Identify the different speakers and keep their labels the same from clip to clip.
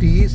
Speaker 1: 30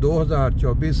Speaker 1: 2024,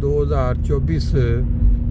Speaker 1: 2024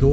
Speaker 1: 2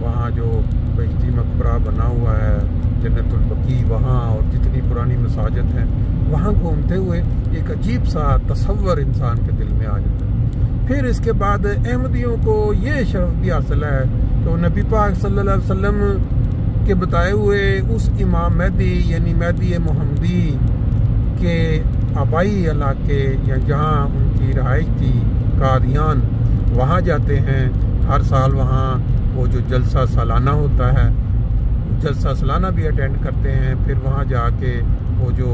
Speaker 1: وہاں جو بہشتی مقبرہ بنا ہوا ہے جنت البقیع، وہاں اور جتنی پرانی مساجد ہیں وہاں گھومتے ہوئے ایک عجیب سا تصور انسان کے دل میں آ جاتا ہے۔ پھر اس کے بعد احمدیوں کو یہ شرف بھی حاصل ہے کہ وہ نبی پاک صلی اللہ علیہ وسلم کے بتائے ہوئے اس امام مہدی یعنی مہدی محمدی کے آبائی علاقے یا جہاں ان کی رہائش تھی قادیان، وہاں جاتے ہیں۔ ہر سال وہاں وہ جو جلسہ سالانہ ہوتا ہے، جلسہ سالانہ بھی اٹینڈ کرتے ہیں۔ پھر وہاں جا کے وہ جو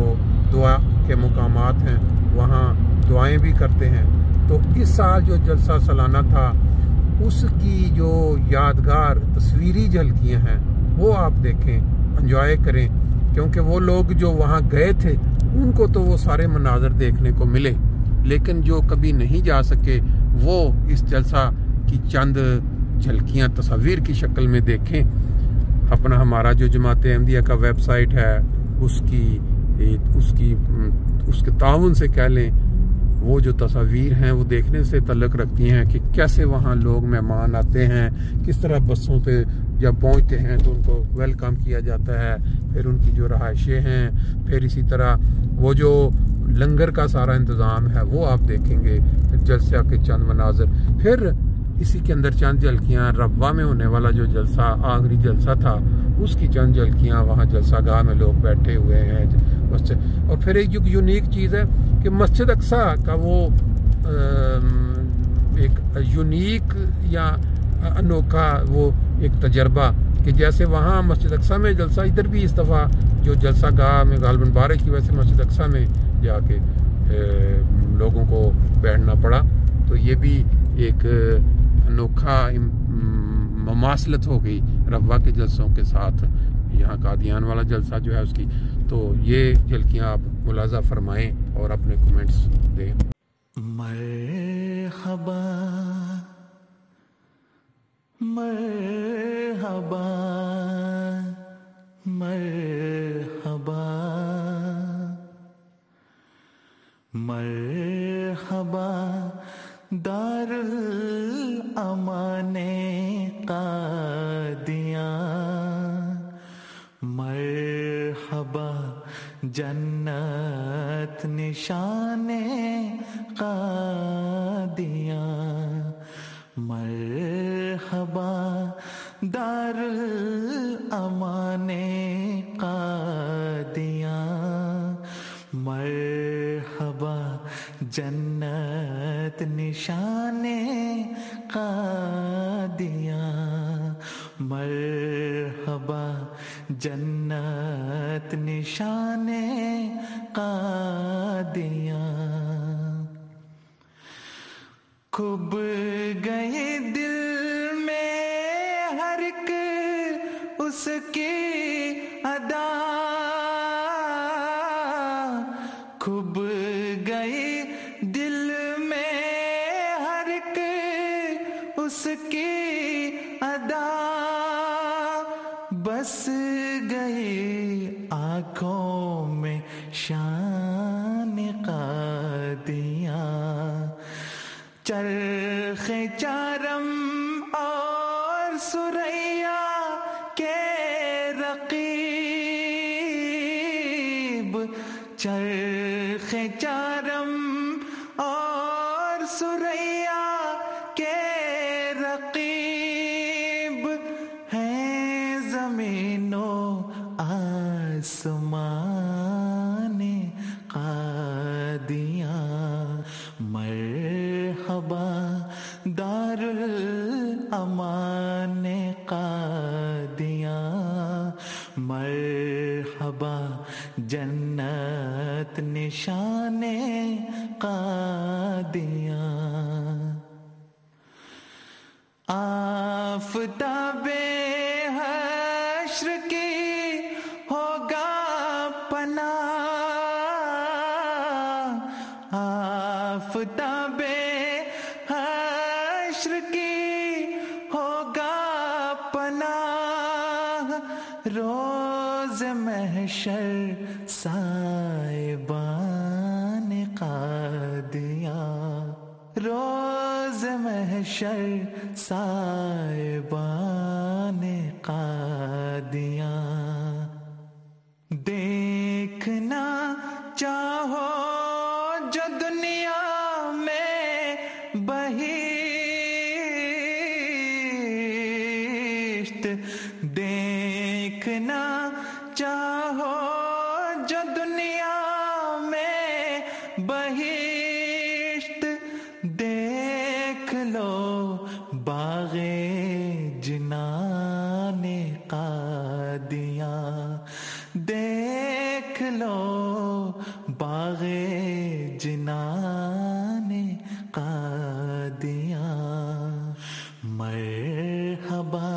Speaker 1: دعا کے مقامات ہیں وہاں دعائیں بھی کرتے ہیں۔ تو اس سال جو جلسہ سالانہ تھا اس کی جو یادگار تصویری جھلکیاں ہیں وہ آپ دیکھیں، انجوائے کریں، کیونکہ وہ لوگ جو وہاں گئے تھے ان کو تو وہ سارے مناظر دیکھنے کو ملے، لیکن جو کبھی نہیں جا سکے وہ اس جلسہ کی چند جھلکیاں تصویر کی شکل میں دیکھیں۔ اپنا ہمارا جو جماعت احمدیہ کا ویب سائٹ ہے اس کے تعاون سے کہہ لیں، وہ جو تصاویر ہیں وہ دیکھنے سے تعلق رکھتی ہیں کہ کیسے وہاں لوگ مہمان آتے ہیں، کس طرح بسوں پہ جب پہنچتے ہیں تو ان کو ویلکم کیا جاتا ہے، پھر ان کی جو رہائشیں ہیں، پھر اسی طرح وہ جو لنگر کا سارا انتظام ہے وہ آپ دیکھیں گے، پھر جلسہ کے چند مناظر، پھر اسی کے اندر چند جھلکیاں ربوہ میں ہونے والا جو جلسہ آخری جلسہ تھا اس کی چند جھلکیاں، وہاں جلسہ گاہ میں لوگ بیٹھے ہوئے ہیں مسجد۔ اور پھر ایک جو یونیک چیز ہے کہ مسجد اقصیٰ کا وہ ایک یونیک یا انوکھا وہ ایک تجربہ کہ جیسے وہاں مسجد اقصیٰ میں جلسہ، ادھر بھی اس دفعہ جو جلسہ گاہ میں غالباً بارش کی وجہ سے مسجد اقصیٰ میں جا کے لوگوں کو بیٹھنا پڑا۔ تو یہ بھی ایک انوکھا مماثلت ہو گئی ربوہ کے جلسوں کے ساتھ یہاں قادیان والا جلسہ جو ہے اس کی۔ تو یہ جھلکیاں آپ ملاحظہ فرمائیں اور اپنے کومنٹس دیں۔
Speaker 2: مرحبا مرحبا مرحبا مرحبا دار الامان قادیان، مرحبا جنت نشان قادیان، مرحبا دار الامان قادیان، مرحبا جنت نشان قادیان، مرحبا جنت نشان قادیان۔ کھب گئے دل میں ہر ایک اس کی ادا، کھب گئی دل میں ہر ایک اس کی ادا، بس گئی آنکھوں میں شان قادیان، چرخ چارم اور سریا کے رقیب، چرخ چارم اور سریا کے رقیب، ہیں زمین و آسمان قادیان، مرحبا دار الامان قادیان، مرحبا جنت نشان قادیان۔ آفتاب حشر کی ہوگا پناہ، آفتاب حشر کی ہوگا پناہ، روز محشر سائبان قادیان، روز محشر سائبان دیکھنا چاہو جو دنیا میں بہشت، دیکھ لو باغ جنان قادیاں، دیکھ لو باغ جنان قادیاں۔ مرحبا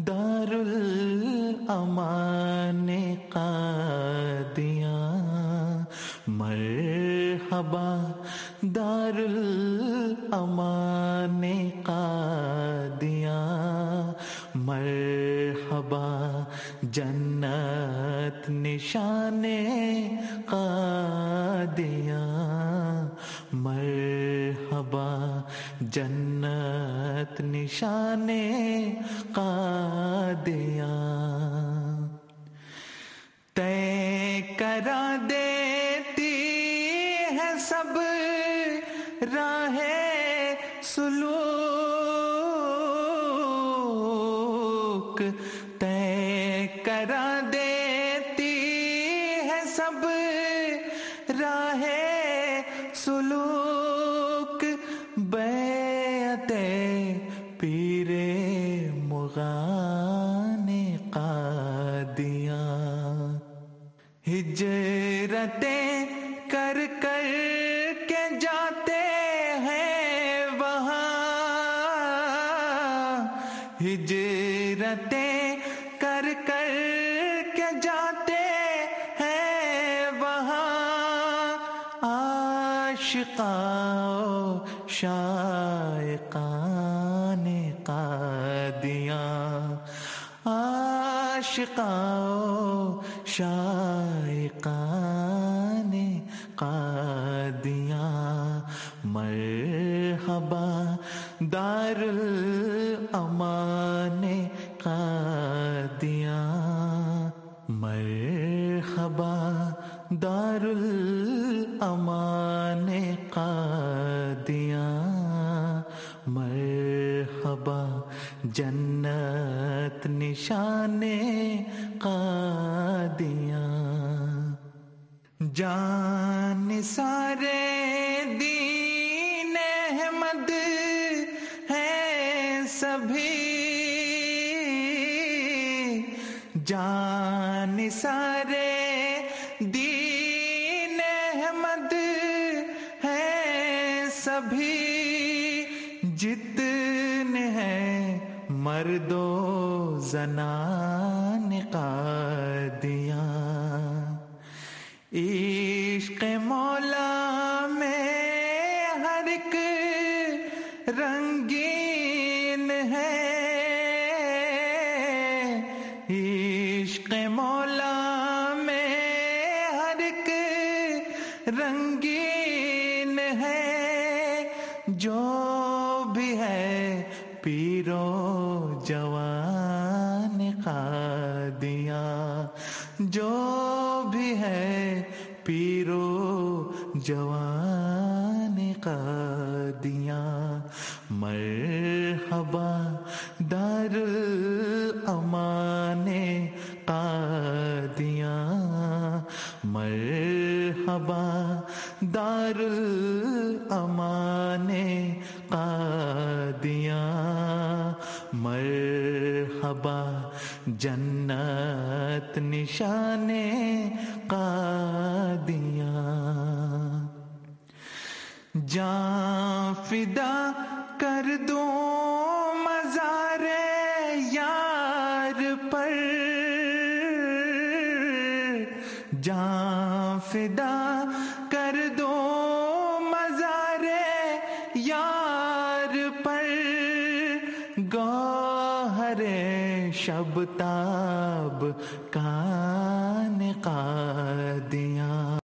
Speaker 2: دار الامان قادیاں، مرحبا دار الامان قادیاں، مرحبا جنت نشان قادیاں، مرحبا جنت نشان قادیاں۔ طے کرا دیتی ہے سب راہ سلوک، طے کرا دیتی ہے سب راہ سلوک، بیعت پیر مغان قادیاں۔ ہجرتیں کر کر کے جاتے ہیں وہاں، ہجرتیں کر کر کے جاتے ہیں وہاں، عاشقاں شائقان قادیاں، عاشقاں شائقان قادیاں۔ مرحبا دار الامان قادیاں، مرحبا دار الامان قادیاں، مرحبا جنت نشان قادیاں۔ جان سارے دین احمد ہیں سبھی، جان سارے دین احمد ہیں سبھی، جتنے ہیں مرد و زنان قادیاں۔ عشق مولا میں ہر ایک رنگین ہے، عشق مولا میں ہر ایک رنگین ہے، جو بھی ہے پیرو جوان قادیاں، جو بھی ہے پیرو جوان قادیاں۔ مرحبا دار الامان قادیاں، مرحبا دار الامان قادیاں، مرحبا جنت نشان قادیاں۔ جاں فدا کر دوں مزار یار پر، جاں فدا کر دوں مزار یار پر، گوہر شب تاب کان قادیاں،